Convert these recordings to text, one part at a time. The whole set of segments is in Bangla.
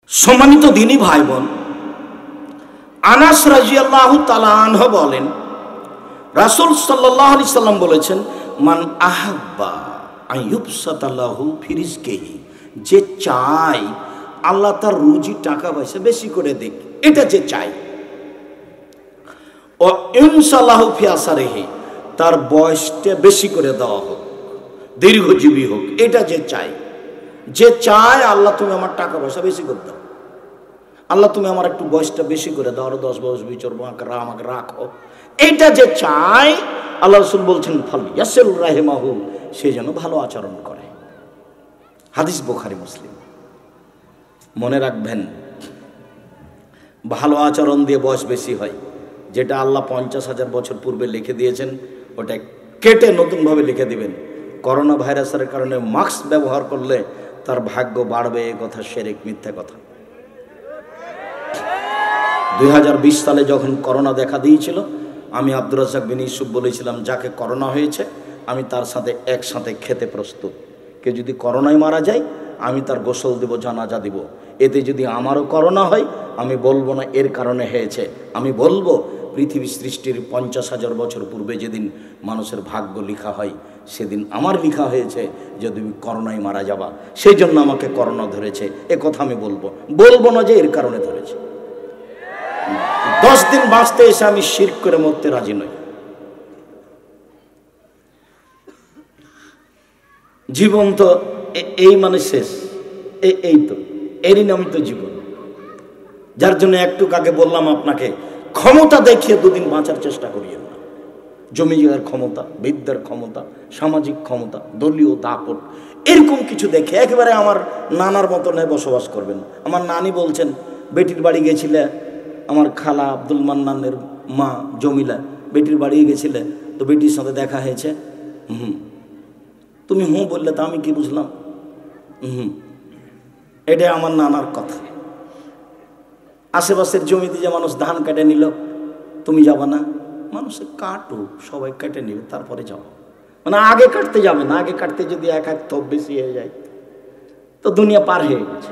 সম্মানিত দিনী ভাই বোন, আনাস রাদিয়াল্লাহু তাআলা আনহু বলেন, রাসূল সাল্লাল্লাহু আলাইহি সাল্লাম বলেছেন, মান আহাব্বা আইয়ুবসাতা লাহু ফি রিজকিহি, যে চায় আল্লাহ তার রুজি টাকা পয়সা বেশি করে দেখ, এটা যে চায়, ও ইনশাআল্লাহু ফি আসারিহি, তার বয়সটা বেশি করে দেওয়া হোক, দীর্ঘজীবী হোক, এটা যে চায়, যে চায় আল্লাহ তুমি আমার টাকা পয়সা বেশি করে দাও, আল্লাহ তুমি আমার একটু বয়সটা বেশি করে দাও, আরো 10 বছর বিচর আমাকে রাখো, এইটা যে চায়, আল্লাহ রাসূল বলছেন ফালইয়াসিল রাহিমাহু, সে যেন ভালো আচরণ করে। হাদিস বুখারী মুসলিম। মনে রাখবেন, ভালো আচরণ দিয়ে বয়স বেশি হয়। যেটা আল্লাহ 50,000 বছর পূর্বে লিখে দিয়েছেন, ওটা কেটে নতুনভাবে লিখে দিবেন। করোনা ভাইরাসের কারণে মাস্ক ব্যবহার করলে তার ভাগ্য বাড়বে, এ কথা শিরক, মিথ্যা কথা। 2020 সালে যখন করোনা দেখা দিয়েছিল, আমি আব্দুর রাজ্জাক বিন ইউসুফ বলেছিলাম, যাকে করোনা হয়েছে আমি তার সাথে একসাথে খেতে প্রস্তুত। কেউ যদি করোনায় মারা যায়, আমি তার গোসল দেব, জানাজা দিব। এতে যদি আমারও করোনা হয়, আমি বলবো না এর কারণে হয়েছে, আমি বলবো পৃথিবী সৃষ্টির 50,000 বছর পূর্বে যেদিন মানুষের ভাগ্য লেখা হয়, সেদিন আমার লেখা হয়েছে যে তুমি করোনায় মারা যাবা, সেই জন্য আমাকে করোনা ধরেছে, এ কথা আমি বলবো না যে এর কারণে ধরেছে। 10 দিন বাঁচতে এসে আমি শিরক করে মরতে রাজি নই। জীবন তো এই মানে শেষ, এই তো এরই নামই তো জীবন। যার জন্য একটু আগে বললাম আপনাকে, ক্ষমতা দেখিয়ে 2 দিন বাঁচার চেষ্টা করিয়েন না। জমি জায়গার ক্ষমতা, বিদ্যার ক্ষমতা, সামাজিক ক্ষমতা, দলীয় দাপট, এরকম কিছু দেখে একেবারে আমার নানার মতনে বসবাস করবেন। আমার নানি বলছেন, বেটির বাড়ি গেছিলে, আমার খালা আব্দুল মান্নানের মা জমিলা, বেটির বাড়ি গেছিলে তো বেটির সাথে দেখা হয়েছে, তুমি বললে তা আমি কি বুঝলাম, এটা আমার নানার কথা। আশেপাশের জমিতে যে মানুষ ধান কেটে নিল, তুমি যাবা না, মানুষে কাটুক, সবাই কেটে নিবে, তারপরে যাও। মানে আগে কাটতে যাবে না, আগে কাটতে যদি এক থোপ বেশি হয়ে যায় তো দুনিয়া পার হয়ে গেছে,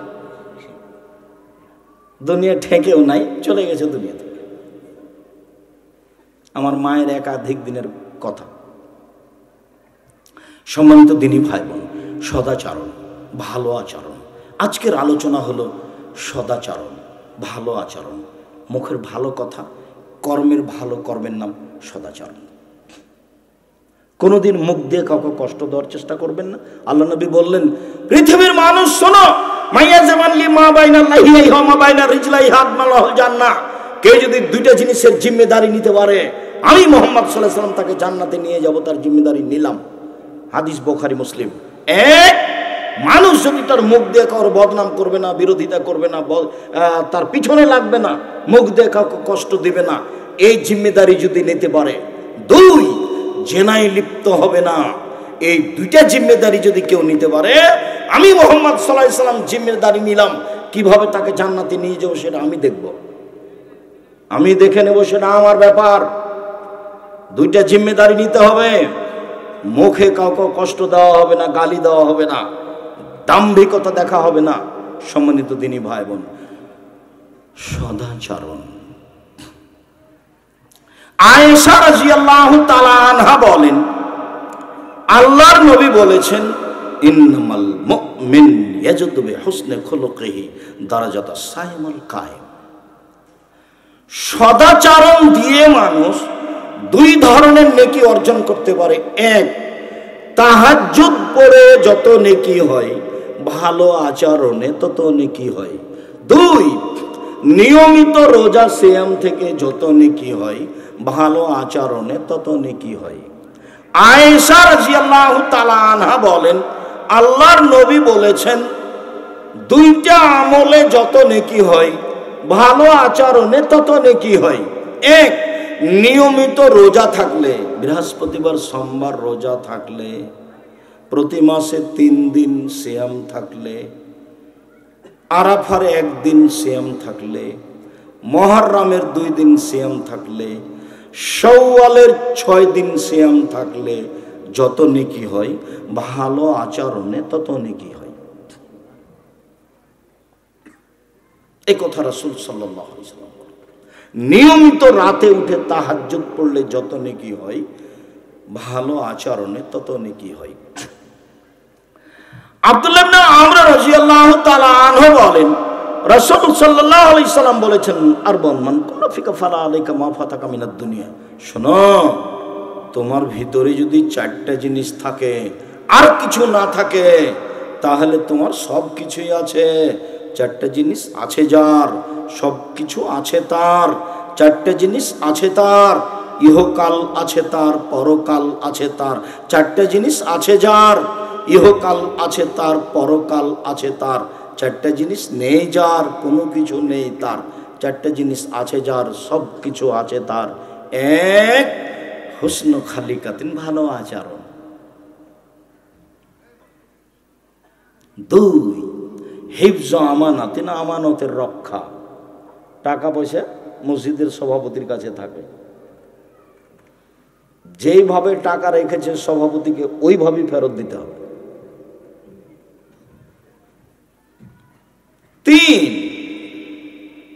দুনিয়া ঠেকেও নাই, চলে গেছে দুনিয়া থেকে। আমার মায়ের একাধিক দিনের কথা। সম্মানিত দিনী ভাই বোন, সদাচরণ, ভালো আচরণ। আজকের আলোচনা হলো সদাচরণ, ভালো আচরণ, মুখের ভালো কথা, কর্মের ভালো কর্মের নাম সদাচরণ। কোনোদিন মুখ দিয়ে কাউকে কষ্ট দেওয়ার চেষ্টা করবেন না। আল্লাহ নবী বললেন, পৃথিবীর মানুষ শোনো, মাইয়া জামানলি মা বাইনা লাহিয়াই ওয়া মা বাইনা রিজলাই হাদমালাহুল জান্নাহ, কেউ যদি 2টা জিনিসের জিম্মেদারি নিতে পারে, আমি মুহাম্মদ সাল্লাল্লাহু আলাইহি ওয়াসাল্লাম তাকে জান্নাতে নিয়ে যাব, তার জিম্মেদারি নিলাম। হাদিস বুখারী মুসলিম। এক, মানুষ যদি তার মুখ দিয়ে কারোর বদনাম করবে না, বিরোধিতা করবে না, তার পিছনে লাগবে না, মুখ দিয়ে কাউকে কষ্ট দিবে না, এই জিম্মেদারি যদি নিতে পারে। 2, জেনায় লিপ্ত হবে না। এই 2টা জিম্মেদারি যদি কেউ নিতে পারে, আমি মুহাম্মদ সাল্লাল্লাহু আলাইহি ওয়াসাল্লাম জিম্মেদারি নিলাম। কিভাবে তাকে জান্নাতে নিয়ে যাবো সেটা আমি দেখব, আমি দেখে নেব, সেটা আমার ব্যাপার। 2টা জিম্মেদারি নিতে হবে। মুখে কাউকে কষ্ট দেওয়া হবে না, গালি দেওয়া হবে না, দাম্ভিকতা দেখা হবে না। সম্মানিত দিনী ভাই বোন, সদাচরণ। আয়েশা রাদিয়াল্লাহু তাআলা আনহা বলেন, আল্লাহর নবী বলেছেন, ইন্নামাল মুমিন ইয়াজুদু বিহুসনি খুলুকিহি দারাজাতাস সাইমুল কায়েম। সদাচরণ দিয়ে মানুষ 2 ধরনের নেকি অর্জন করতে পারে। 1, তাহাজ্জুদ পড়ে যত নেকি হয়, ভালো আচরণে তত নেকি হয়। 2, নিয়মিত রোজা সিয়াম থেকে যত নেকি হয়, ভালো আচরণে তত নেকি হয়। আয়েশা রাদিয়াল্লাহু তাআলা আনহা বলেন, আল্লাহর নবী বলেছেন, 2টা আমলে যত নেকি হয়, ভালো আচরণে তত নেকি হয়। 1, নিয়মিত রোজা থাকলে, বৃহস্পতিবার সোমবার রোজা থাকলে, প্রতি মাসে 3 দিন সিয়াম থাকলে, আরাফার 1 দিন সিয়াম থাকলে, মুহররমের 2 দিন সিয়াম থাকলে, শাওয়ালের 6 দিন সিয়াম থাকলে যত নেকি হয়, ভালো আচরণে তত নেকি হয়। এই কথা রাসূল সাল্লাল্লাহু আলাইহি ওয়াসাল্লাম বলেন। নিয়মিত রাতে উঠে তাহাজ্জুদ পড়লে যত নেকি হয়, ভালো আচরণে তত নেকি হয়। আব্দুল্লাহ ইবনে আমর রাদিয়াল্লাহু তাআলা আনহু বলেন, রাসূল সাল্লাল্লাহু আলাইহি ওয়াসাল্লাম বলেছেন, আরবান মান কুনা ফিকা ফালা আলাইকা মা ফাতাকা মিনাদ দুনিয়া। শোনো, তোমার ভিতরে যদি চারটা জিনিস থাকে আর কিছু না থাকে, তাহলে তোমার সব কিছুই আছে। চারটা জিনিস আছে যার, সব কিছু আছে তার। চারটা জিনিস আছে তার, ইহকাল আছে তার, পরকাল আছে তার। চারটা জিনিস আছে যার, ইহকাল আছে তার, পরকাল আছে তার। চারটা জিনিস নেই যার, কোনো কিছু নেই তার। চারটা জিনিস আছে যার, সব কিছু আছে তার। এক, হুসন খালিকাতিন, ভালো আচরণ। দুই, হিফজ আমানাতিন, আমানতের রক্ষা। টাকা পয়সা মসজিদের সভাপতির কাছে থাকে, যেইভাবে টাকা রেখেছে সভাপতিকে ওইভাবেই ফেরত দিতে হবে। তিন,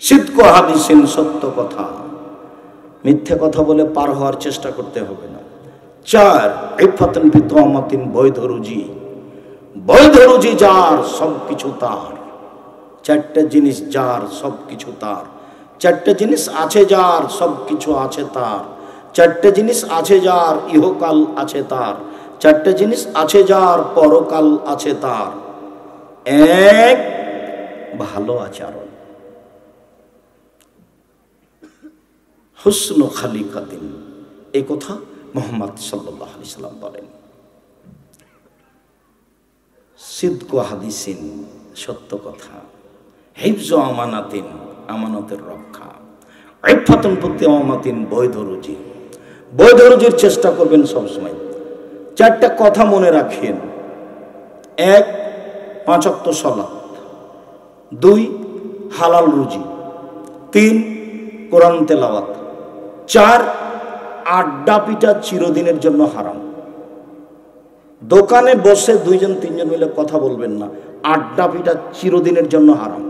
সিদক হাদিসিন, সত্য কথা, মিথ্যে কথা বলে পার হওয়ার চেষ্টা করতে হবে না। চার, ইফাতুন বিতওয়ামাতিন, বৈধ রুজি। বৈধ রুজি যার, সব কিছু তার। চারটা জিনিস যার, সব কিছু তার। চারটা জিনিস আছে যার, সব কিছু আছে তার। চারটা জিনিস আছে যার, ইহকাল আছে তার। চারটা জিনিস আছে যার, পরকাল আছে তার। এক, ভালো আচরণ, হুসন খালিকাতিন। এই কথা মুহাম্মদ সাল্লাল্লাহু আলাইহি সাল্লাম বলেন। সিদক হাদিসিন, সত্য কথা। হিফজ আমানাতিন, আমানতের রক্ষা। ইফাতুন বিতওয়ামাতিন, বৈধ রুজি। বৈধ রুজির চেষ্টা করবেন সবসময়। চারটা কথা মনে রাখেন। এক, 5 ওয়াক্ত সালাত। দুই, হালাল রুজি। তিন, কোরআন তেলাওয়াত। চার, আড্ডা পিটা চিরদিনের জন্য হারাম। দোকানে বসে 2-3 মিলে কথা বলবেন না, আড্ডা পিটা চিরদিনের জন্য হারাম।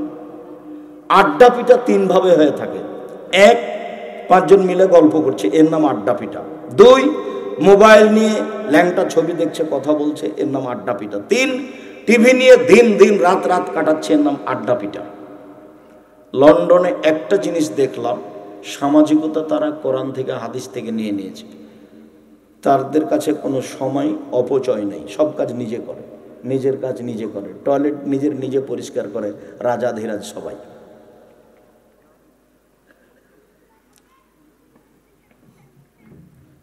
আড্ডা পিটা 3 ভাবে হয়ে থাকে। এক, 5 জন মিলে গল্প করছে, এর নাম আড্ডা পিটা। দুই, মোবাইল নিয়ে ল্যাংটা ছবি দেখছে, কথা বলছে, এর নাম আড্ডা পিটা। তিন, টিভি নিয়ে দিন রাত কাটাচ্ছে, এর নাম আড্ডা পিটা। লন্ডনে একটা জিনিস দেখলাম, সামাজিকতা তারা কোরআন থেকে হাদিস থেকে নিয়ে নিয়েছে। তাদের কাছে কোনো সময় অপচয় নেই, সব কাজ নিজে করে, নিজের কাজ নিজে করে, টয়লেট নিজে পরিষ্কার করে, রাজাধিরাজ সবাই।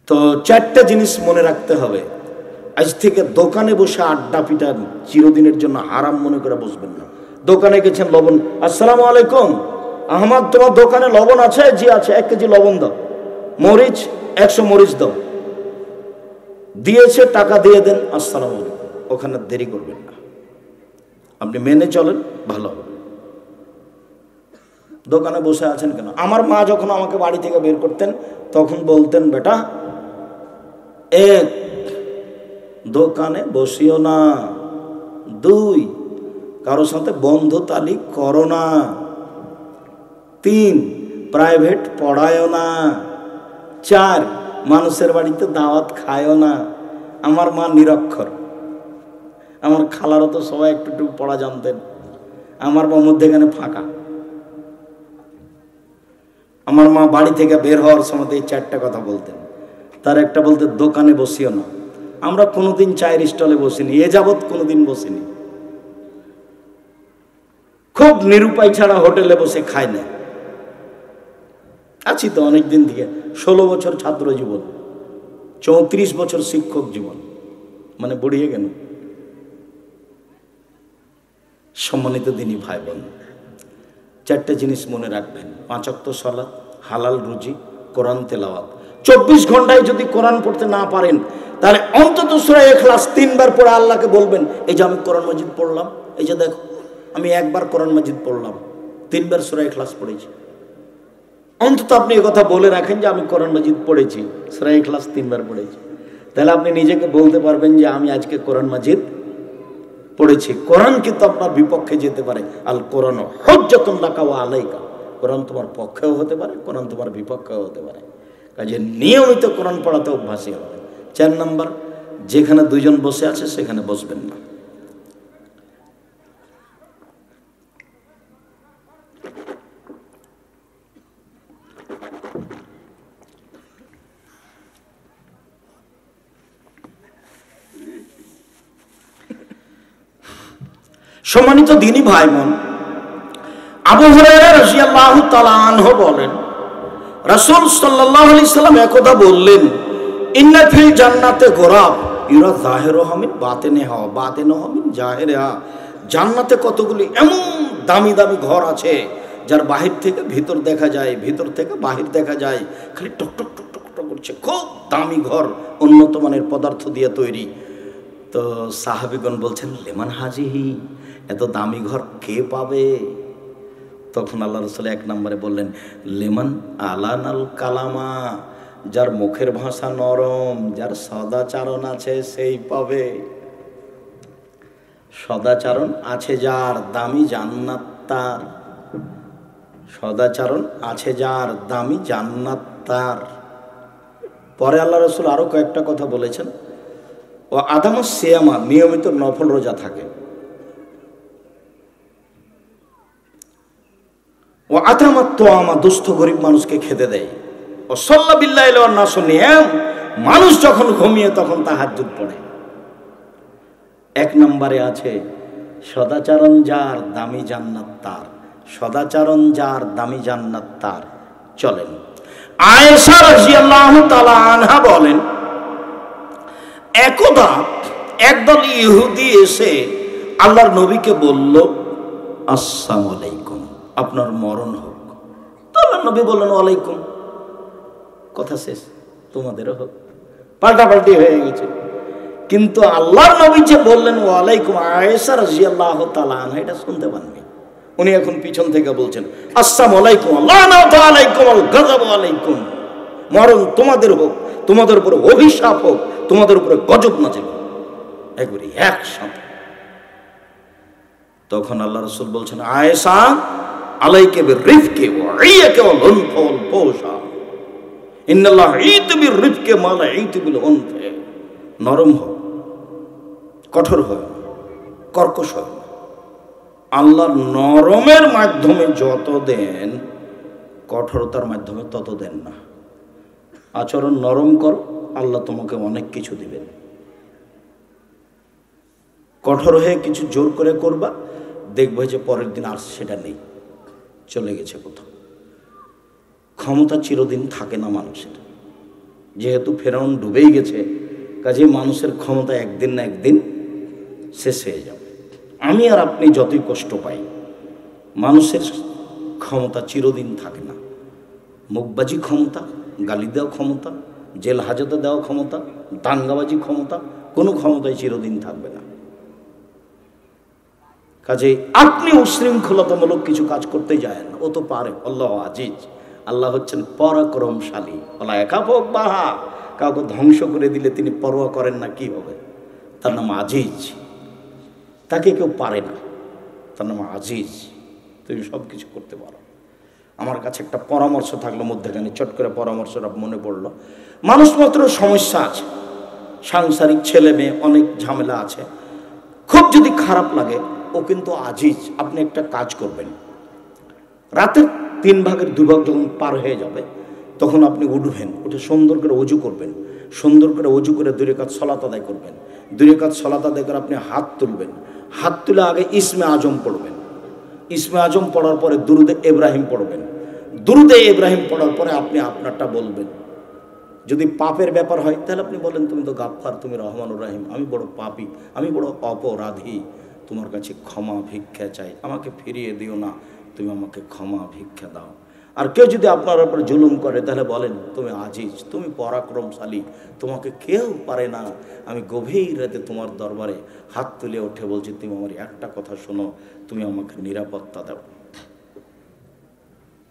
তো চারটা জিনিস মনে রাখতে হবে। আজ থেকে দোকানে বসে আড্ডা পিটা চিরদিনের জন্য হারাম মনে করে বসবেন না। দোকানে গেছেন, লবণ, আসসালামু আলাইকুম আহমদ, তোমার দোকানে লবণ আছে? জি আছে, 1 কেজি লবণ দাও। মরিচ 100 মরিচ দাও। দিয়েছে, টাকা দিয়ে দেন, আসসালামু আলাইকুম। ওখানে দেরি করবেন না, আপনি মেনে চলেন, ভালো হবে। দোকানে বসে আছেন কেন? আমার মা যখন আমাকে বাড়ি থেকে বের করতেন তখন বলতেন, বেটা, এক, দোকানে বসিও না। দুই, কারো সাথে বন্ধুতালি করো না। তিন, প্রাইভেট পড়ায়ও না। চার, মানুষের বাড়িতে দাওয়াত খায়ও না। আমার মা নিরক্ষর, আমার খালারও তো সবাই একটু পড়া জানতেন, আমার মা মধ্যেখানে ফাঁকা। আমার মা বাড়ি থেকে বের হওয়ার সময় এই 4টা কথা বলতেন। তার একটা বলতে, দোকানে বসিও না। আমরা কোনোদিন চায়ের স্টলে বসিনি, এ যাবৎ কোনোদিন বসিনি। খুব নিরুপায় ছাড়া হোটেলে বসে খায় না। আছি তো অনেক দিন থেকে, 16 বছর ছাত্র জীবন, 34 বছর শিক্ষক জীবন, মানে বুড়িয়ে গেল। সম্মানিত দিনী ভাই বোন, 4টা জিনিস মনে রাখবেন। 5 ওয়াক্ত সালাত, হালাল রুজি, কোরআন তেলাওয়াত। 24 ঘন্টায় যদি কোরআন পড়তে না পারেন, তাহলে অন্তত সূরা ইখলাস 3 বার পড়ে আল্লাহকে বলবেন, এই যে আমি কোরআন মাজিদ পড়লাম, এই যে দেখো আমি 1 বার কোরআন মাজিদ পড়লাম, 3 বার সূরা ইখলাস পড়েছি। অন্তত আপনি এই কথা বলে রাখেন যে আমি কোরআন মাজিদ পড়েছি, সূরা ইখলাস 3 বার পড়েছি। তাহলে আপনি নিজেকে বলতে পারবেন যে আমি আজকে কোরআন মাজিদ পড়েছি, কোরআন কিন্তু আপনার বিপক্ষে যেতে পারে। আল কোরআন হুজ্জাতুন লাকা ওয়া আলাইকা, কোরআন তোমার পক্ষেও হতে পারে, কোরআন তোমার বিপক্ষেও হতে পারে। কাজে নিয়মিত কোরআন পড়াতে অভ্যাসী হবে। 4 নাম্বার, যেখানে দুইজন বসে আছে সেখানে বসবেন না। সম্মানিত দ্বীনী ভাই বোন, আবু হুরায়রা রাদিয়াল্লাহু তাআলা আনহু বলেন, রাসূল সাল্লাল্লাহু আলাইহি সাল্লাম একদা বললেন, ইন্না ফিল জান্নাতে গোরাব ইউরা যাহিরুহা মিন বাতিনিহা বাতিনুহা মিন জাহিরিহা। জান্নাতে কতগুলি এমন দামি দামি ঘর আছে যার বাহির থেকে ভিতর দেখা যায়, ভিতর থেকে বাহির দেখা যায়, খালি টক টক টক টক টক করছে। খুব দামি ঘর, উন্নত মানের পদার্থ দিয়ে তৈরি। তো সাহাবীগণ বলছেন, লেমান হাজিহি, এত দামি ঘর কে পাবে? তখন আল্লাহ রাসূল 1 নম্বরে বললেন, লেমান আলানাল কালামা, যার মুখের ভাষা নরম, যার সদাচারণ আছে সেই পাবে। সদাচারণ আছে যার, দামি জান্নাত তার। সদাচারণ আছে যার, দামি জান্নাত তার। পরে আল্লাহ রাসূল আরো কয়েকটা কথা বলেছেন, ও আদামাস সিয়ামা, নিয়মিত নফল রোজা থাকে। ও আতামাত তোয়ামা, দুস্থ গরিব মানুষকে খেতে দেয়। ও সাল্লা বিল্লাহি ওয়ান নাসু নিয়াম, মানুষ যখন ঘুমিয়ে তখন তাহাজ্জুদ পড়ে। 1 নম্বরে আছে সদাচরণ যার, দামি জান্নাত তার। সদাচরণ যার, দামি জান্নাত তার। চলেন, আয়েশা রাদিয়াল্লাহু তাআলা আনহা বলেন, একদা একদল ইহুদি এসে আল্লাহর নবীকে বলল, আসসালামু আলাইকুম, আপনার মরণ হোক। তো আল্লাহর নবী বললেন, ওয়ালাইকুম। কথা শেষ, তোমাদেরও হোক। পাল্টাপাল্টি হয়ে গেছে। কিন্তু আল্লাহর নবী যে বললেন ওয়ালাইকুম, আয়েশা রাদিয়াল্লাহু তাআলা আনহা এটা শুনতে পাননি। উনি এখন পিছন থেকে বলছেন, আসসালামু আলাইকুম, লানাতু আলাইকুম ওয়াল গাযাবু আলাইকুম, মরণ তোমাদের হোক, তোমাদের উপরে অভিশাপ হোক, তোমাদের উপরে গজব নাযিল হোক, একবারে একসাথে। তখন আল্লাহ রাসূল বলছেন, আয়েশা আলাইকা বিরিফকি ওয়া ইয়াকা ওয়াল উনফা ওয়াল ফুশা, ইন্নাল্লাহ ঈতু বিরিফকি মা লা ঈতু বিল উনফা। নরম হোক, কঠোর হয়, কর্কশ হয়। আল্লাহর নরমের মাধ্যমে যত দেন, কঠোরতার মাধ্যমে তত দেন না। আচরণ নরম করো, আল্লাহ তোমাকে অনেক কিছু দিবেন। কঠোর হয়ে কিছু জোর করে করবা, দেখবে যে পরের দিন আর সেটা নেই, চলে গেছে কোথাও। ক্ষমতা চিরদিন থাকে না মানুষের। যেহেতু ফেরাউন ডুবেই গেছে, কাজে মানুষের ক্ষমতা একদিন না একদিন শেষ হয়ে যাবে। আমি আর আপনি যতই কষ্ট পাই, মানুষের ক্ষমতা চিরদিন থাকে না। মুখবাজি ক্ষমতা, গালি দেওয়া ক্ষমতা, জেল হাজতে দেওয়া ক্ষমতা, দাঙ্গাবাজি ক্ষমতা, কোনো ক্ষমতাই চিরদিন থাকবে না। কাজে আপনি উশৃঙ্খলতামূলক কিছু কাজ করতে যায় না, ও তো পারে। আল্লাহ আজিজ, আল্লাহ হচ্ছেন পরাক্রমশালী। আল্লাহ একা হোক বাহা, কাউকে ধ্বংস করে দিলে তিনি পরোয়া করেন না কি হবে। তার নাম আজিজ, তাকে কেউ পারে না, তার নাম আজিজ। তুমি সব কিছু করতে পারো। আমার কাছে একটা পরামর্শ থাকলো মধ্যখানে, চট করে পরামর্শটা মনে পড়লো। মানুষ মাত্র সমস্যা আছে, সাংসারিক ছেলে মেয়ে অনেক ঝামেলা আছে। খুব যদি খারাপ লাগে, ও কিন্তু আজিজ। আপনি একটা কাজ করবেন, রাতের 3 ভাগের 2 ভাগ যখন পার হয়ে যাবে, তখন আপনি উঠবেন, উঠে সুন্দর করে অজু করবেন। সুন্দর করে অজু করে 2 রাকাত সালাত আদায় করবেন। 2 রাকাত সালাত আদায় করে আপনি হাত তুলবেন। হাত তুলে আগে ইসমে আজম পড়বেন। ইসমে আজম পড়ার পরে দুরুদে ইব্রাহিম পড়বেন। দুরুদে ইব্রাহিম পড়ার পরে আপনি আপনারটা বলবেন। যদি পাপের ব্যাপার হয় তাহলে আপনি বলেন, তুমি তো গাফফার, তুমি রহমানুর রহিম, আমি বড় পাপী, আমি বড় অপরাধী, তোমার কাছে ক্ষমা ভিক্ষা চাই, আমাকে ফিরিয়ে দিও না, তুমি আমাকে ক্ষমা ভিক্ষা দাও। আর কেউ যদি আপনার উপর জুলুম করে তাহলে বলেন, তুমি আজিজ, তুমি পরাক্রমশালী, তোমাকে কেউ পারে না। আমি গভীর রাতে তোমার দরবারে হাত তুলে উঠে বলছি, তুমি আমার একটা কথা শোনো, তুমি আমাকে নিরাপত্তা দাও।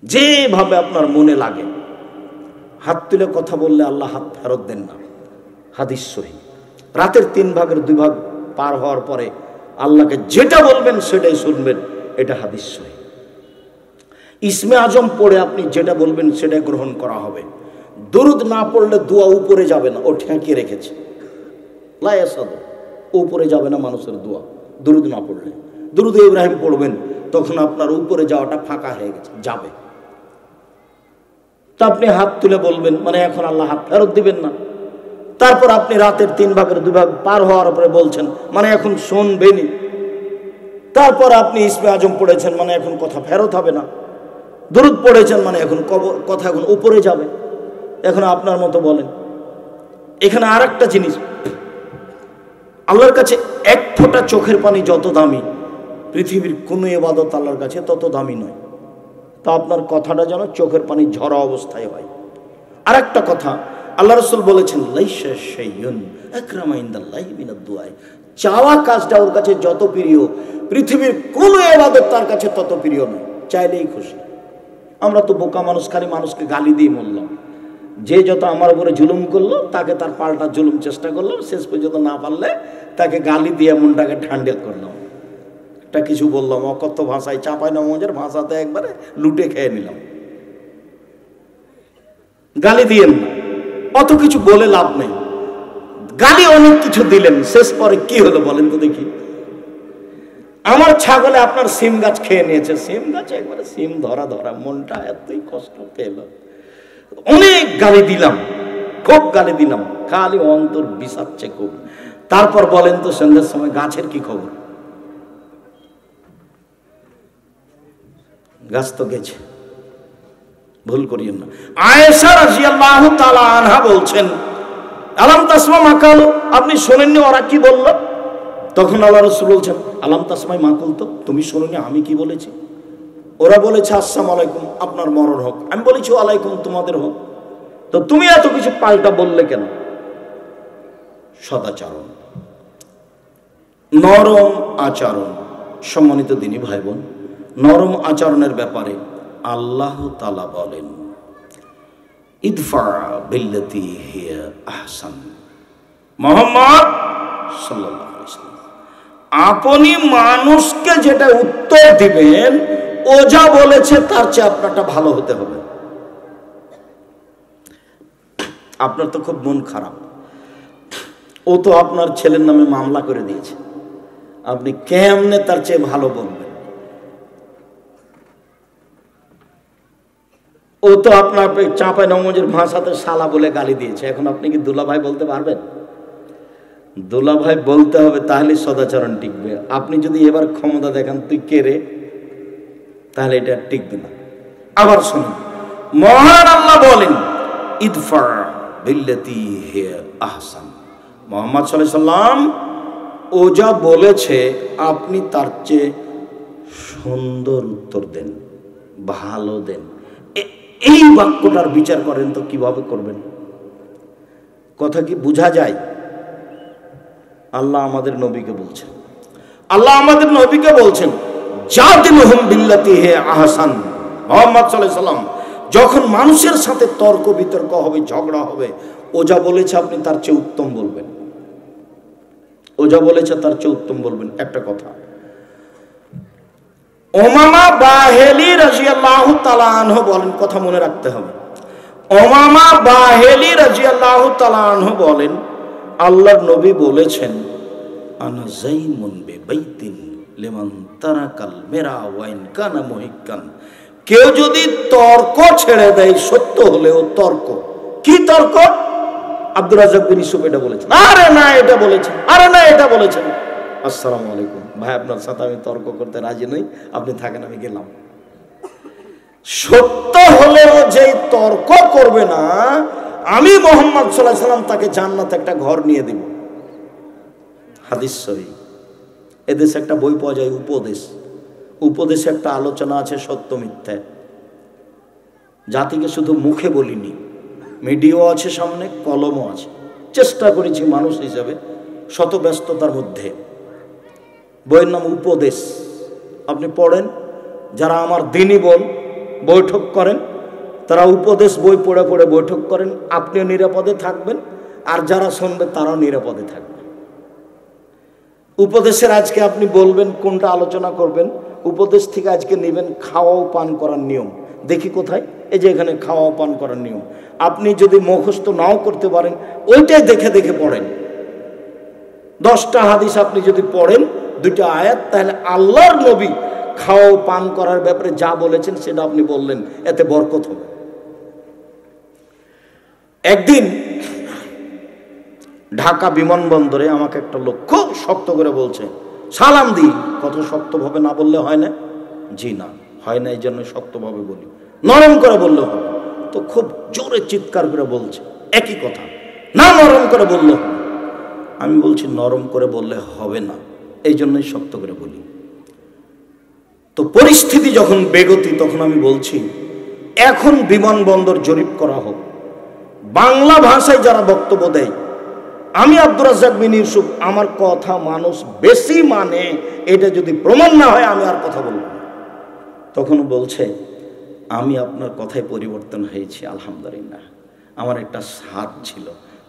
যেভাবে আপনার মনে লাগে হাত তুলে কথা বললে আল্লাহ হাত ফেরত দেন না। হাদিস সহিহ। রাতের 3 ভাগের 2 ভাগ পার হওয়ার পরে আল্লাহকে যেটা বলবেন সেটাই শুনবেন, এটা হাদিস সহিহ। ইসমে আজম পড়ে আপনি যেটা বলবেন সেটা গ্রহণ করা হবে। দুরুদ না পড়লে দোয়া উপরে যাবে না, ও ঠেকিয়ে রেখেছে, লা ইয়াসাদু, উপরে যাবে না মানুষের দোয়া দুরুদ না পড়লে। দুরুদ ইব্রাহিম পড়বেন, তখন আপনার উপরে যাওয়াটা ফাঁকা হয়ে গেছে, যাবে। তা আপনি হাত তুলে বলবেন, মানে এখন আল্লাহ হাত ফেরত দিবেন না। তারপর আপনি রাতের 3 ভাগের 2 ভাগ পার হওয়ার পরে বলছেন, মানে এখন শুনবেনই। তারপর আপনি ইসমে আজম পড়েছেন, মানে এখন কথা ফেরত হবে না। দুরুদ পড়েছেন, মানে এখন কথা এখন উপরে যাবে। এখন আপনার মতো বলেন। এখানে আর একটা জিনিস, আল্লাহর কাছে 1 ফোঁটা চোখের পানি যত দামি, পৃথিবীর কোনো ইবাদত আল্লাহর কাছে তত দামি নয়। তা আপনার কথাটা যেন চোখের পানি ঝরা অবস্থায় হয়। আর একটা কথা, আল্লাহ রাসূল বলেছেন, লাইসা শাইউন আকরামা ইনদাল্লাহি মিনাদ দুআ, চাওয়া কাজটা ওর কাছে যত প্রিয়, পৃথিবীর কোনো ইবাদত তার কাছে তত প্রিয় নয়, চাইলেই খুশি। আমরা তো বোকা মানুষ, খালি মানুষকে গালি দিয়ে মরলাম। যে যত আমার উপরে জুলুম করলো, তাকে তার পাল্টা জুলুম চেষ্টা করলাম, শেষ পর্যন্ত না পারলে তাকে গালি দিয়ে মনটাকে ঠান্ডা করলাম। একটা কিছু বললাম অকথ্য ভাষায়, চাঁপাইনবাবগঞ্জের ভাষাতে একবারে লুটে খেয়ে নিলাম। গালি দিয়েন না, অত কিছু বলে লাভ নেই। গালি অনেক কিছু দিলেন, শেষ পরে কি হলো বলেন তো দেখি। আমার ছাগলে আপনার সিম গাছ খেয়ে নিয়েছে, সিম গাছ একবারে সিম ধরা ধরা, মনটা এতই কষ্ট পেল। অনেক গালি দিলাম, খুব গালি দিলাম, খালি অন্তর বিষাচ্ছে খুব। তারপর বলেন তো সন্ধ্যার সময় গাছের কি খবর? গাছ তো গেছে, ভুল করিয়েন না। আয়েশা রাদিয়াল্লাহু তাআলা আনহা বলছেন, আলাম তাসমা মাকাল, আপনি শোনেননি ওরা কি বলল? তখন আল্লাহ রাসূল বলছেন, আলাম তাসমাই মাকুল, তো তুমি শোনোনি আমি কি বলেছি? ওরা বলেছে আসসালামু আলাইকুম, আপনার মরণ হোক। আমি বলেছি ওয়ালাইকুম, তোমাদের হোক। তো তুমি এত কিছু পাল্টা বললে কেন? সদাচরণ, নরম আচরণ। সম্মানিত দিনী ভাই বোন, নরম আচরণের ব্যাপারে আল্লাহ তাআলা বলেন, ইদফা বিল্লাতি হিয়া আহসান। মুহাম্মদ সাল্লাল্লাহু আলাইহি ওয়াসাল্লাম, আপনি মানুষকে যেটা উত্তর দিবেন, ও যা বলেছে তার চেয়ে আপনারটা ভালো হতে হবে। আপনার তো খুব মন খারাপ, ও তো আপনার ছেলের নামে মামলা করে দিয়েছে, আপনি কেমনে তার চেয়ে ভালো বলবেন? ও তো আপনার চাঁপাইনবাবগঞ্জের ভাষাতে শালা বলে গালি দিয়েছে, এখন আপনি কি দুলাভাই বলতে পারবেন? দুলাভাই বলতে হবে, তাহলে সদাচরণ টিকবে। আপনি যদি এবার ক্ষমতা দেখান, তুই কে রে, তাহলে এটা টিকবে না। আবার শুনুন, মহান আল্লাহ বলেন, ইদফা বিল্লাতি হিয়া আহসান। মুহাম্মদ সাল্লাল্লাহু আলাইহি সাল্লাম ও যা বলেছে আপনি তার চেয়ে সুন্দর উত্তর দেন, ভালো দেন। এই বাক্যটার বিচার করেন তো কিভাবে করবেন? কথা কি বোঝা যায়? আল্লাহ আমাদের নবীকে বলছেন, আল্লাহ আমাদের নবীকে বলছেন, জাদিলহুম বিল্লাতি হিয়া আহসান। মুহাম্মদ সাল্লাল্লাহু আলাইহি সাল্লাম যখন মানুষের সাথে তর্ক বিতর্ক হবে, ঝগড়া হবে, ও যা বলেছে আপনি তার চেয়ে উত্তম বলবেন। ও যা বলেছে তার চেয়ে উত্তম বলবেন। একটা কথা, উমামা বাহেলি রাদিয়াল্লাহু তাআলা আনহু বলেন, কথা মনে রাখতে হবে। উমামা বাহেলি রাদিয়াল্লাহু তাআলা আনহু বলেন, আল্লাহর নবী বলেছেন, আনা যাইমুন বিবাইতিন লিমান তারাকাল মিরা ওয়া ইন কানা মুহিক্কান। কেউ যদি তর্ক ছেড়ে দেয়, সত্য হলেও তর্ক। কি তর্ক? আব্দুর রাজ্জাক বিন ইউসুফ এটা বলেছেন, আরে না এটা বলেছেন, আরে না এটা বলেছেন। আসসালামু আলাইকুম ভাই, আপনার সাথে আমি তর্ক করতে রাজি নই, আপনি থাকেন, আমি গেলাম। সত্য হলেও যে তর্ক করবে না, আমি মুহাম্মদ সাল্লাল্লাহু আলাইহি সাল্লাম তাকে জান্নাতে একটা ঘর নিয়ে দেব। হাদিস সহিহ। এদেশে একটা বই পাওয়া যায়, উপদেশ। উপদেশে একটা আলোচনা আছে সত্য মিথ্যা। জাতিকে শুধু মুখে বলিনি, মিডিয়াও আছে সামনে, কলমও আছে। চেষ্টা করেছি মানুষ হিসাবে, শত ব্যস্ততার মধ্যে। বইয়ের নাম উপদেশ। আপনি পড়েন, যারা আমার দিনী বৈঠক করেন, তারা উপদেশ বই পড়ে পড়ে বৈঠক করেন, আপনিও নিরাপদে থাকবেন, আর যারা শুনবে তারাও নিরাপদে থাকবে। উপদেশের আজকে আপনি বলবেন কোনটা আলোচনা করবেন, উপদেশ থেকে আজকে নেবেন খাওয়া ও পান করার নিয়ম। দেখি কোথায়, এই যে এখানে খাওয়া ও পান করার নিয়ম। আপনি যদি মুখস্থ নাও করতে পারেন ওইটাই দেখে দেখে পড়েন। 10টা হাদিস আপনি যদি পড়েন, 2টা আয়াত, তাহলে আল্লাহর নবী খাওয়া ও পান করার ব্যাপারে যা বলেছেন সেটা আপনি বললেন, এতে বরকত হবে। একদিন ঢাকা বিমানবন্দরে আমাকে একটা লোক খুব শক্ত করে বলছে, সালাম দিই। কত শক্তভাবে না বললে হয় না? জি না, হয় না, এই জন্য শক্তভাবে বলি, নরম করে বললে হবে। তো খুব জোরে চিৎকার করে বলছে একই কথা, না নরম করে বললে হবে। আমি বলছি নরম করে বললে হবে না, এই জন্যই শক্ত করে বলি। তো পরিস্থিতি যখন বেগতি, তখন আমি বলছি এখন বিমানবন্দর জরিপ করা হোক, বাংলা ভাষায় যারা বক্তব্য দেয়, আমি আব্দুর রাজ্জাক বিন ইউসুফ, আমার কথা মানুষ বেশি মানে, এটা যদি প্রমাণ না হয় আমি আর কথা বলবো না। তখন বলছে আমি আপনার কথায় পরিবর্তন হয়েছি, আলহামদুলিল্লাহ। আমার একটা সাধ ছিল,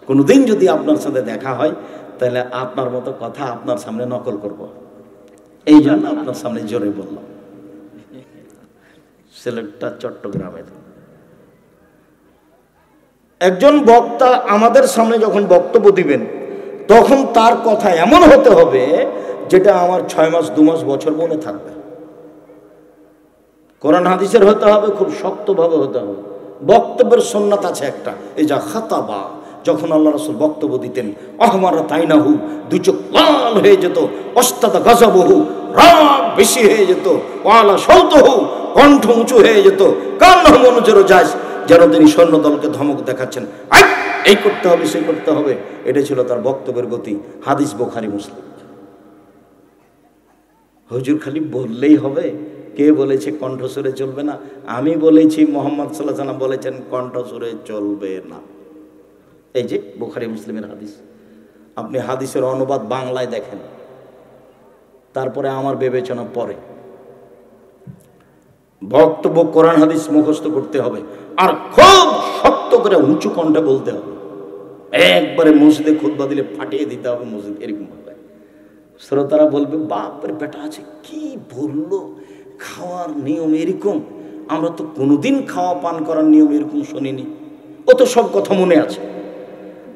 কোনোদিন যদি আপনার সাথে দেখা হয় তাহলে আপনার মতো কথা আপনার সামনে নকল করব, এই জন্য আপনার সামনে জোরে বললাম। সিলেটটা চট্টগ্রামের একজন বক্তা আমাদের সামনে যখন বক্তব্য দিবেন, তখন তার কথা এমন হতে হবে যেটা আমার 6 মাস 2 মাস বছর মনে থাকবে। কোরআন হাদিসের হতে হবে, খুব শক্তভাবে হতে হবে। বক্তব্যের সুন্নাত আছে একটা, এই যা খাতাবা, যখন আল্লাহ রাসূল বক্তব্য দিতেন, আহমারা তাইনাহু, 2 চোখ লাল হয়ে যেত, অস্তাদা গাজাবহু, রাগ বেশি হয়ে যেত, ওয়ালা সাউতহু, কণ্ঠ উঁচু হয়ে যেত, কান্নাহু মনোজেরও যায়, যেন তিনি সৈন্যদলকে ধমক দেখাচ্ছেন, এই করতে হবে সেই করতে হবে। এটা ছিল তার বক্তব্যের গতি। হাদিস বুখারী মুসলিম। হুজুর খালি বললেই হবে? কে বলেছে কণ্ঠস্বরে চলবে না? আমি বলেছি, মুহাম্মদ সাল্লাল্লাহু আলাইহি ওয়াসাল্লাম বলেছেন কণ্ঠস্বরে চলবে না। এই যে বুখারী মুসলিমের হাদিস। আপনি হাদিসের অনুবাদ বাংলায় দেখেন, তারপরে আমার বিবেচনা পরে। বক্তব্য কোরআন হাদিস মুখস্থ করতে হবে, আর খুব শক্ত করে উঁচু কণ্ঠে বলতে হবে। একবারে মসজিদে খুতবা দিলে ফাটিয়ে দিতে হবে মসজিদ, এরকম ভাবে। শ্রোতারা বলবে বাপরে বেটা আছে কি বললো, খাওয়ার নিয়ম এরকম, আমরা তো কোনোদিন খাওয়া পান করার নিয়ম এরকম শুনিনি, ও তো সব কথা মনে আছে।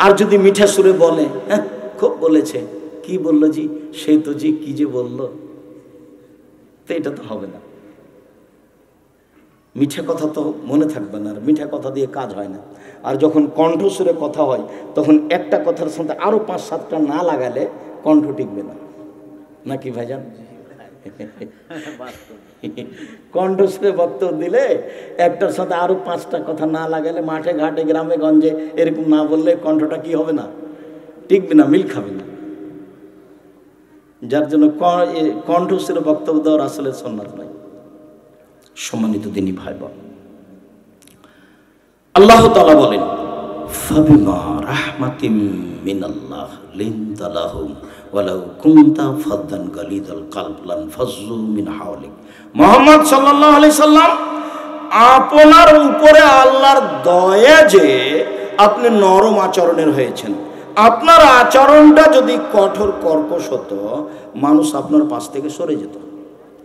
আর যদি মিঠা সুরে বলে, হ্যাঁ খুব বলেছে, কি বললো জি, সেই তো জি কি যে বললো, তো এটা তো হবে না। মিঠা কথা তো মনে থাকবে না, আর মিঠা কথা দিয়ে কাজ হয় না। আর যখন কণ্ঠস্বরে কথা হয়, তখন একটা কথার সাথে আরো 5-7টা না লাগালে কণ্ঠ টিকবে না, নাকি ভাইজান? কণ্ঠস্বরে বক্তব্য দিলে একটার সাথে আরো 5টা কথা না লাগালে, মাঠে ঘাটে গ্রামে গঞ্জে এরকম না বললে কণ্ঠটা কি হবে না, টিকবে না, মিল খাবে না। যার জন্য কণ্ঠস্বরে বক্তব্য দেওয়ার আসলে সুন্নাত নয়। সম্মানিত দিনী ভাই বোন, আল্লাহ তাআলা বলেন, ফাবিমা রাহমাতিম মিনাল্লাহ লিনতা লাহুম ওয়ালাউ কুনতা ফাদ্দান গালিদাল কলব লানফাজ্জু মিন হাওলিক। মুহাম্মদ সাল্লাল্লাহু আলাইহি সাল্লাম, আপনার উপরে আল্লাহর দয়া যে আপনি নরম আচরণের হয়েছেন। আপনার আচরণটা যদি কঠোর কর্কশ হতো, মানুষ আপনার পাশ থেকে সরে যেত,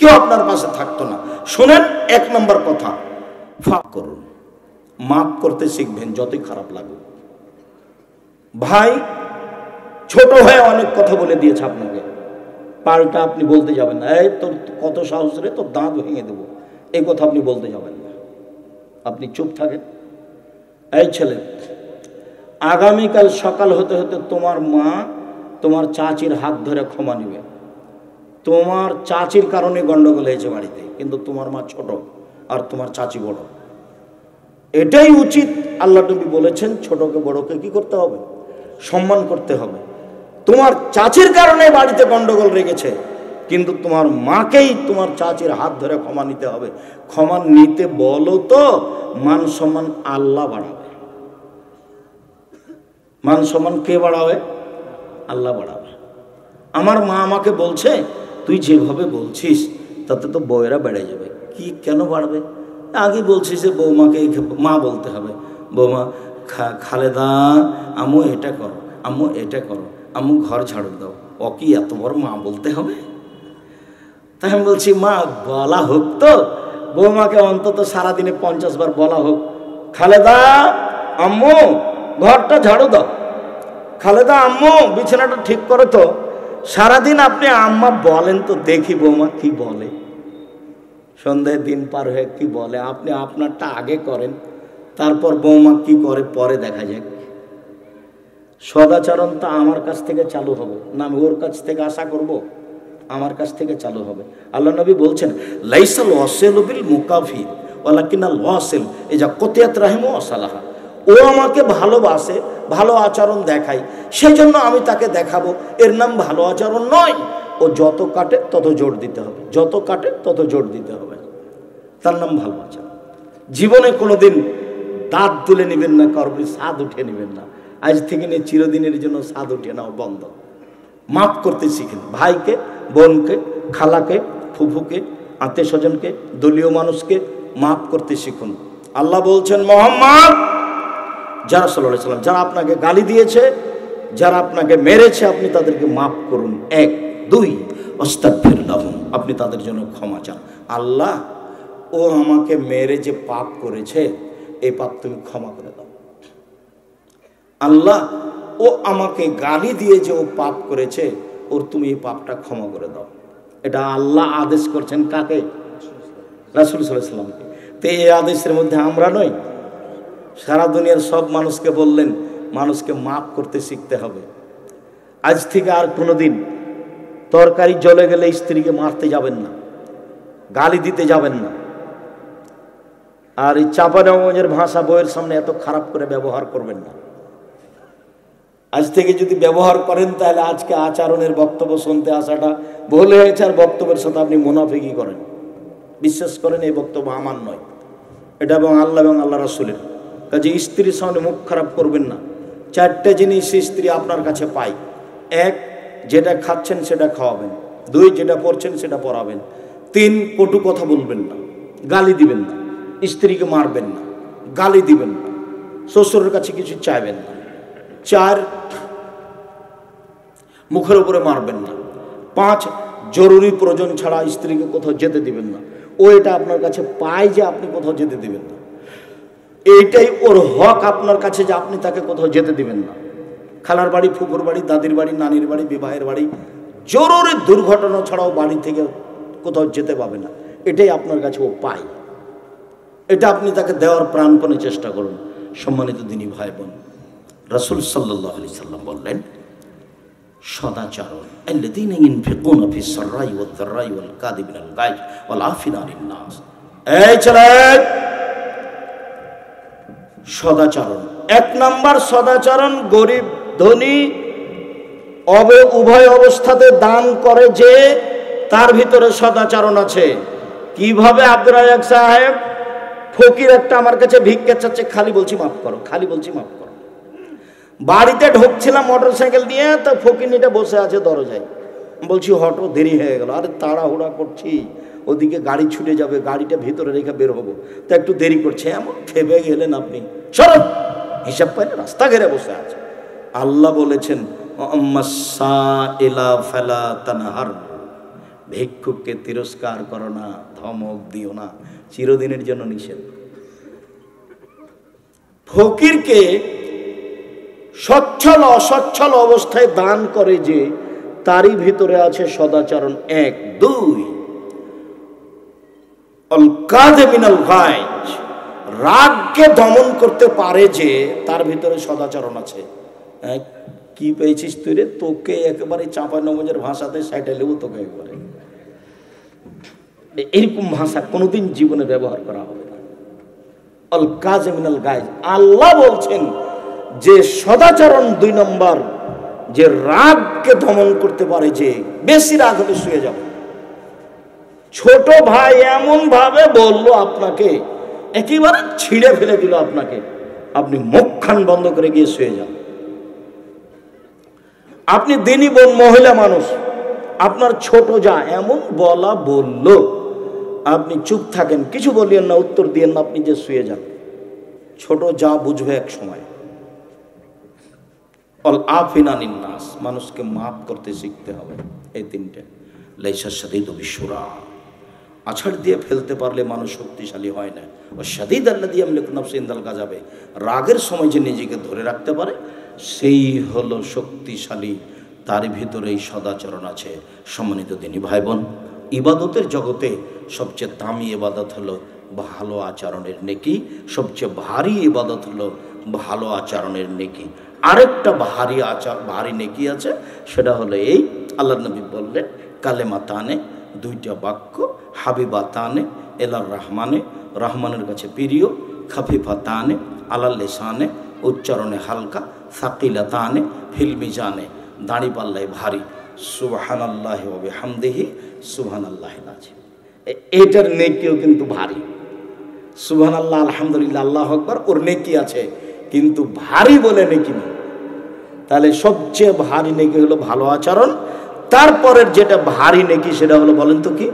কেউ আপনার পাশে থাকতো না। শোনেন, 1 নম্বর কথা, মাফ করুন, মাফ করতে শিখবেন যতই খারাপ লাগুক। ভাই ছোট হয়ে অনেক কথা বলে দিয়েছে আপনাকে, পাল্টা আপনি বলতে যাবেন না, এই তোর কত সাহস রে, তোর দাঁত ভেঙে দেবো, এই কথা আপনি বলতে যাবেন না। আপনি চুপ থাকেন। এই ছেলে, আগামীকাল সকাল হতে হতে তোমার মা তোমার চাচির হাত ধরে ক্ষমা নেবে। তোমার চাচির কারণে গন্ডগোল হয়েছে বাড়িতে, কিন্তু তোমার মা ছোট আর তোমার চাচি বড়। এটাই উচিত। আল্লাহ নবী বলেছেন ছোটকে বড়কে কি করতে হবে, সম্মান করতে হবে। তোমার চাচির কারণে বাড়িতে গন্ডগোল রেগেছে, কিন্তু তোমার মাকেই তোমার চাচির হাত ধরে ক্ষমা নিতে হবে। ক্ষমা নিতে বলো তো মান সম্মান আল্লাহ বাড়াবে। মান সম্মান কে বাড়াবে? আল্লাহ বাড়াবে। আমার মা আমাকে বলছে, তুই যেভাবে বলছিস তাতে তো বউয়েরা বেড়ে যাবে। কি কেন বাড়বে? আগে বলছিস যে বৌমাকে মা বলতে হবে, বৌমা খালেদা আম্মু এটা করো, আম্মু এটা করো, আম্মু ঘর ঝাড়ু দাও, ও কি এত বড় মা বলতে হবে? তাই আমি বলছি মা বলা হোক তো, বৌমাকে অন্তত সারাদিনে 50 বার বলা হোক, খালেদা আম্মু ঘরটা ঝাড়ু দাও, খালেদা আম্মু বিছানাটা ঠিক করো তো। সারাদিন আপনি আম্মা বলেন তো দেখি বৌমা কি বলে। সন্ধ্যায় দিন পার হয়ে কি বলে, আপনি আপনারটা আগে করেন, তারপর বৌমা কি করে পরে দেখা যাক। সদাচরণ তো আমার কাছ থেকে চালু হবে না, আমি ওর কাছ থেকে আশা করব? আমার কাছ থেকে চালু হবে। আল্লাহ নবী বলছেন লাইসাল ওয়াসিল বিল মুকাফি ওয়ালাকিনাল ওয়াসিল ইজা কতিয়াত রাহিমু ওয়াসালাহা। ও আমাকে ভালোবাসে, ভালো আচরণ দেখায়, সেই জন্য আমি তাকে দেখাবো, এর নাম ভালো আচরণ নয়। ও যত কাটে তত জোর দিতে হবে, যত কাটে তত জোর দিতে হবে, তার নাম ভালো আচরণ। জীবনে কোনোদিন দাঁত তুলে নেবেন না, কারোর স্বাদ উঠে নেবেন না। আজ থেকে নিয়ে চিরদিনের জন্য স্বাদ উঠে নাও বন্ধ। মাফ করতে শিখেন, ভাইকে, বোনকে, খালাকে, ফুফুকে, আত্মীয় স্বজনকে, দলীয় মানুষকে মাফ করতে শিখুন। আল্লাহ বলছেন মোহাম্মদ, যারা সাল্লাল্লাহু আলাইহি ওয়াসাল্লাম যারা আপনাকে গালি দিয়েছে, যারা আপনাকে মেরেছে, আপনি তাদেরকে মাফ করুন। 1 2 আস্তাগফির লাহুম, আপনি তাদের জন্য ক্ষমা চান। আল্লাহ ও আমাকে মেরে যে পাপ করেছে, এই পাপ তুমি ক্ষমা করে দাও। আল্লাহ ও আমাকে গালি দিয়ে যে ও পাপ করেছে, ওর তুমি এই পাপটা ক্ষমা করে দাও। এটা আল্লাহ আদেশ করছেন কাকে? রাসূল সাল্লাল্লাহু আলাইহি ওয়াসাল্লামকে। তো এই আদেশের মধ্যে আমরা নই। সারা দুনিয়ার সব মানুষকে বললেন মানুষকে মাফ করতে শিখতে হবে। আজ থেকে আর কোনোদিন তরকারি জ্বলে গেলে স্ত্রীকে মারতে যাবেন না, গালি দিতে যাবেন না। আর এই চাঁপানগঞ্জের ভাষা বইয়ের সামনে এত খারাপ করে ব্যবহার করবেন না। আজ থেকে যদি ব্যবহার করেন তাহলে আজকে আচরণের বক্তব্য শুনতে আসাটা ভুল হয়েছে, আর বক্তব্যের সাথে আপনি মুনাফিকি করেন। বিশ্বাস করেন এই বক্তব্য আমার নয়, এটা এবং আল্লাহ এবং আল্লাহ রাসূলের। কাজে স্ত্রীর সামনে মুখ খারাপ করবেন না। 4টে জিনিস স্ত্রী আপনার কাছে পায়। 1 যেটা খাচ্ছেন সেটা খাওয়াবেন, 2 যেটা পড়ছেন সেটা পড়াবেন, 3 কটু কথা বলবেন না, গালি দিবেন না, স্ত্রীকে মারবেন না, গালি দিবেন না, শ্বশুরের কাছে কিছু চাইবেন না, 4 মুখের উপরে মারবেন না, 5 জরুরি প্রয়োজন ছাড়া স্ত্রীকে কোথাও যেতে দিবেন না। ও এটা আপনার কাছে পায় যে আপনি কোথাও যেতে দিবেন না, এইটাই ওর হক আপনার কাছে যে আপনি তাকে কোথাও যেতে দিবেন না। খালার বাড়ি, ফুফুর বাড়ি, দাদির বাড়ি, নানির বাড়ি, বিবাহের বাড়ি, জরুরি দুর্ঘটনা ছাড়াও বাড়ি থেকে কোথাও যেতে পাবে না, এটাই আপনার কাছে ও পায়। এটা আপনি তাকে দেওয়ার প্রাণপণে চেষ্টা করুন। সম্মানিত দিনী ভাই বোন, রাসূল সাল্লাল্লাহু আলাইহি সাল্লাম বললেন সদাচরণ আল্লাযীনা ইনফিকুনা ফিস সাররাই ওয়াদ দাররাই ওয়াল কাযিবিনাল গায়জ ওয়াল আফিনা আনিন নাস। এই ছেলে, সদাচরণ 1 নাম্বার সদাচরণ, গরিব ধনী উভয় অবস্থাতে দান করে যে, তার ভিতরে সদাচরণ আছে। কিভাবে? আব্দুর রাজ্জাক সাহেব ফকির একটা আমার কাছে ভিক্ষা চাচ্ছে, খালি বলছি মাফ করো, খালি বলছি মাফ করো। বাড়িতে ঢুকছিলাম মোটরসাইকেল নিয়ে, তো ফকিরনিটা বসে আছে দরজায়, বলছি হটো, দেরি হয়ে গেল। আরে তাড়াহুড়া করছি, ওদিকে গাড়ি ছুটে যাবে, গাড়িটা ভিতরে রেখে বের হবো, তো একটু দেরি করছে। এমন খেপে গেলেন আপনি, সরব হিসাব পাইলে রাস্তা ঘেরে বসে আছে। আল্লাহ বলেছেন ভিক্ষুককে তিরস্কার করো না, ধমক দিও না, চিরদিনের জন্য নিষেধ। ফকিরকে সচ্ছল অসচ্ছল অবস্থায় দান করে যে, তারই ভিতরে আছে সদাচরণ। 1 2 আল কাযিমিনাল গায়জ, রাগকে দমন করতে পারে যে, তার ভিতরে সদাচরণ আছে। কি পেয়েছিস তুই রে? তোকে একেবারে চাঁপানগঞ্জের ভাষাতে সাইটে লেবু, তোকে একবারে এরকম ভাষা কোনোদিন জীবনে ব্যবহার করা হবে না। আল কাযিমিনাল গায়জ, আল্লাহ বলছেন যে সদাচরণ 2 নম্বর, যে রাগকে দমন করতে পারে যে, বেশি রাগ হলে শুয়ে যাবে। ছোট ভাই এমন ভাবে বললো আপনাকে, একেবারে ছিঁড়ে ফেলে দিল আপনাকে, আপনি মুখখান বন্ধ করে গিয়ে শুয়ে যান। আপনি দিনী বোন মহিলা মানুষ, আপনার ছোট যা এমন বলা বললো, আপনি চুপ থাকেন, কিছু বলিয়েন না, উত্তর দিয়েন না, আপনি যে শুয়ে যান। ছোট যা বুঝবে এক সময়। অল আফিনানিন নাস, মানুষকে মাফ করতে শিখতে হবে। এই তিনটে। লাইসা শাদীদু বিশুরা, আছাড় দিয়ে ফেলতে পারলে মানুষ শক্তিশালী হয় না। ও শাদীদ আল্লাযী ইয়ামলিকু নাফসাহু ইনদাল গাযাবে, রাগের সময় যে নিজেকে ধরে রাখতে পারে সেই হলো শক্তিশালী, তার ভিতরেই সদাচরণ আছে। সম্মানিত দিনী ভাই বোন, ইবাদতের জগতে সবচেয়ে দামি ইবাদত হলো ভালো আচরণের নেকি, সবচেয়ে ভারী ইবাদত হলো ভালো আচরণের নেকি। আরেকটা ভারী নেকি আছে, সেটা হলো এই, আল্লাহ নবী বললেন কালেমা তানে, দুইটা বাক্য, হাবিবা তানে এলার রহমানে, রহমানের কাছে প্রিয়, খাফিফা তানে আলাল লিসানে, উচ্চারণে হালকা, সাকিলা তানে ফিল মিজানে, দাড়ি পাল্লায় ভারী, সুবহানাল্লাহি ওয়া বিহামদিহি সুবহানাল্লাহিল আযীম। এটার নেকিও কিন্তু ভারী। সুবহানাল্লাহ, আলহামদুলিল্লাহ, আল্লাহু আকবার, ওর নেকি আছে, কিন্তু ভারী বলে নেকি নেই। তাহলে সবচেয়ে ভারী নেকি হলো ভালো আচরণ। তারপরের যেটা ভারী নেকি সেটা হলো, বলেন তো কি?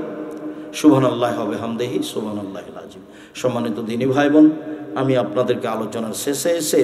সুবহানাল্লাহি ওয়া বিহামদিহি সুবহানাল্লাহিল আযীম। সম্মানিত দিনী ভাই বোন, আমি আপনাদেরকে আলোচনার শেষে এসে